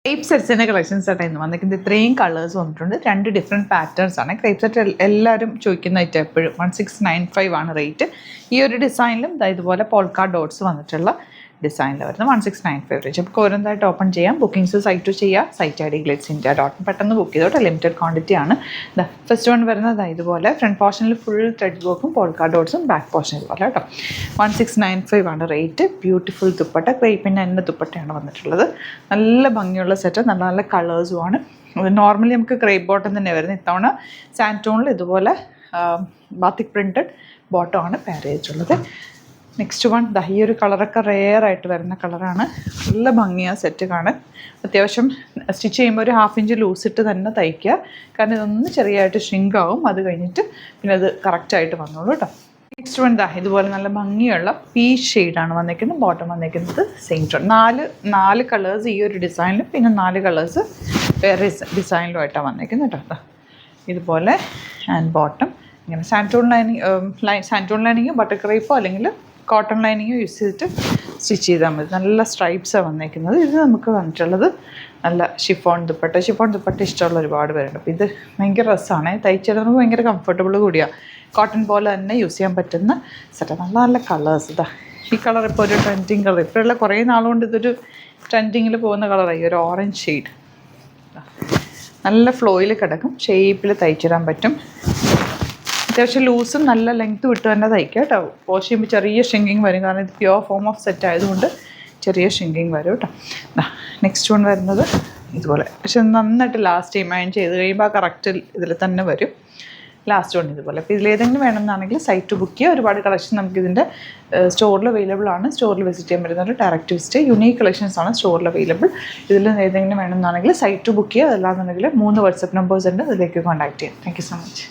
Crepe സെറ്റ്സിൻ്റെ collections ആയിട്ട് ഇന്ന് വന്നിരിക്കുന്നത് ഇത്രയും കളേഴ്സ് വന്നിട്ടുണ്ട്. 2 ഡിഫറെൻറ്റ് പാറ്റേൺസ് ആണ്. ക്രേപ്പ് സെറ്റ് എല്ലാവരും ചോദിക്കുന്ന ഐറ്റം എപ്പോഴും 1695 ആണ് റേറ്റ്. ഈ ഒരു ഡിസൈനിലും ഇതുപോലെ പോൾക്കാ ഡോട്ട്സ് വന്നിട്ടുള്ള ഡിസൈനിൽ വരുന്നത് 1695 റേറ്റ്. അപ്പോൾ ഓരോന്നായിട്ട് ഓപ്പൺ ചെയ്യാം. ബുക്കിംഗ്സ് സൈറ്റ് ചെയ്യാം. സൈറ്റ് ഐ ഡി glitzindia.in പെട്ടെന്ന് ബുക്ക് ചെയ്തോട്ടെ. ലിമിറ്റഡ് ക്വാണ്ടിറ്റി ആണ്. ഫസ്റ്റ് വൺ വരുന്നത് ഇതുപോലെ ഫ്രണ്ട് പോർഷനിൽ ഫുൾ ത്രെഡ് വർക്കും പോൾക്കാ ഡോട്ട്സും ബാക്ക് പോർഷൻ ഇതുപോലെ കേട്ടോ. 1695 ആണ് റേറ്റ്. ബ്യൂട്ടിഫുൾ ദുപ്പട്ട, ക്രേപ്പിൻ്റെ തന്നെ ദുപ്പട്ടയാണ് വന്നിട്ടുള്ളത്. നല്ല ഭംഗിയുള്ള സെറ്റ്, നല്ല നല്ല കളേഴ്സും ആണ്. നോർമലി നമുക്ക് ക്രേപ്പ് ബോട്ടം തന്നെ വരുന്നത്. ഇത്തവണ സാൻറ്റോണിൽ ഇതുപോലെ ബാത്തിക് പ്രിൻറ്റഡ് ബോട്ടം ആണ് പെയർ ചെയ്തിട്ടുള്ളത്. നെക്സ്റ്റ് വൺ ഈ ഒരു കളറൊക്കെ റെയറായിട്ട് വരുന്ന കളറാണ്. നല്ല ഭംഗിയാണ് സെറ്റ് കാണാൻ. അത്യാവശ്യം സ്റ്റിച്ച് ചെയ്യുമ്പോൾ ഒരു 1/2 ഇഞ്ച് ലൂസിട്ട് തന്നെ തയ്ക്കുക. കാരണം ഇതൊന്ന് ചെറിയായിട്ട് ഷ്രിങ്ക് ആവും. അത് കഴിഞ്ഞിട്ട് പിന്നെ അത് കറക്റ്റായിട്ട് വന്നോളൂ കേട്ടോ. നെക്സ്റ്റ് വൺ ഇതുപോലെ നല്ല ഭംഗിയുള്ള പീച്ച് ഷെയ്ഡാണ് വന്നിരിക്കുന്നത്. ബോട്ടം വന്നിരിക്കുന്നത് സെയിം ടോൺ. നാല് കളേഴ്സ് ഈ ഒരു ഡിസൈനിലും പിന്നെ 4 കളേഴ്സ് വേറെ ഡിസൈനിലുമായിട്ടാണ് വന്നിരിക്കുന്നത് കേട്ടോ. ഇതുപോലെ ആൻഡ് ബോട്ടം ഇങ്ങനെ സാൻറ്റോൺ ലൈനിങ് ബട്ടർ ക്രേപ്പോ അല്ലെങ്കിൽ കോട്ടൺ ലൈനിങ് യൂസ് ചെയ്തിട്ട് സ്റ്റിച്ച് ചെയ്താൽ മതി. നല്ല സ്ട്രൈപ്സാണ് വന്നേക്കുന്നത്. ഇത് നമുക്ക് വന്നിട്ടുള്ളത് നല്ല ഷിഫോൺ ദുപ്പട്ട ഇഷ്ടമുള്ള ഒരുപാട് പേരുണ്ട്. അപ്പോൾ ഇത് ഭയങ്കര രസമാണ്. തയ്ച്ചിടുന്നത് ഭയങ്കര കംഫർട്ടബിൾ കൂടിയാണ്. കോട്ടൺ പോലെ തന്നെ യൂസ് ചെയ്യാൻ പറ്റുന്ന സെറ്റ്. നല്ല നല്ല കളേഴ്സ്. ഈ കളർ ഇപ്പോൾ ഒരു ട്രെൻഡിങ് കളർ. ഇപ്പോഴുള്ള കുറേ നാളുകൊണ്ട് ഇതൊരു ട്രെൻഡിങ്ങിൽ പോകുന്ന കളറായി. ഒരു ഓറഞ്ച് ഷെയ്ഡ്. നല്ല ഫ്ലോയിൽ കിടക്കും. ഷേപ്പിൽ തയ്ച്ചിടാൻ പറ്റും. അത്യാവശ്യം ലൂസും നല്ല ലെങ്ത്ത് വിട്ട് തന്നെ തയ്ക്കുക കേട്ടോ. വാഷ് ചെയ്യുമ്പോൾ ചെറിയ ഷ്രിങ്കിങ് വരും. കാരണം ഇത് പ്യുവർ ഫോം ഓഫ് സെറ്റ് ആയതുകൊണ്ട് ചെറിയ ഷ്രിങ്കിങ് വരും കേട്ടോ. നെക്സ്റ്റ് വൺ വരുന്നത് ഇതുപോലെ. പക്ഷെ നന്നായിട്ട് ലാസ്റ്റ് ഇമാജിൻ ചെയ്ത് കഴിയുമ്പോൾ ആ കറക്റ്റ് ഇതിൽ തന്നെ വരും. ലാസ്റ്റ് വൺ ഇതുപോലെ. അപ്പോൾ ഇതിലേതെങ്കിലും വേണമെന്നാണെങ്കിൽ സൈറ്റ് ബുക്ക് ചെയ്യുക. ഒരുപാട് കളക്ഷൻ നമുക്കിതിൻ്റെ സ്റ്റോറിൽ അവൈലബിൾ ആണ്. സ്റ്റോറിൽ വിസിറ്റ് ചെയ്യാൻ പറ്റുന്ന ഡയറക്റ്റ് വിസിറ്റ്. യുണീക്ക് കളക്ഷൻസ് ആണ് സ്റ്റോറിൽ അവൈലബിൾ. ഇതിൽ ഏതെങ്കിലും വേണമെന്നാണെങ്കിൽ സൈറ്റ് ബുക്ക് ചെയ്യുക. അതല്ലാന്നുണ്ടെങ്കിൽ 3 വാട്സപ്പ് നമ്പേഴ്സ് ഉണ്ട്. അതിലേക്ക് കോൺടാക്ട് ചെയ്യാം. Thank you so much.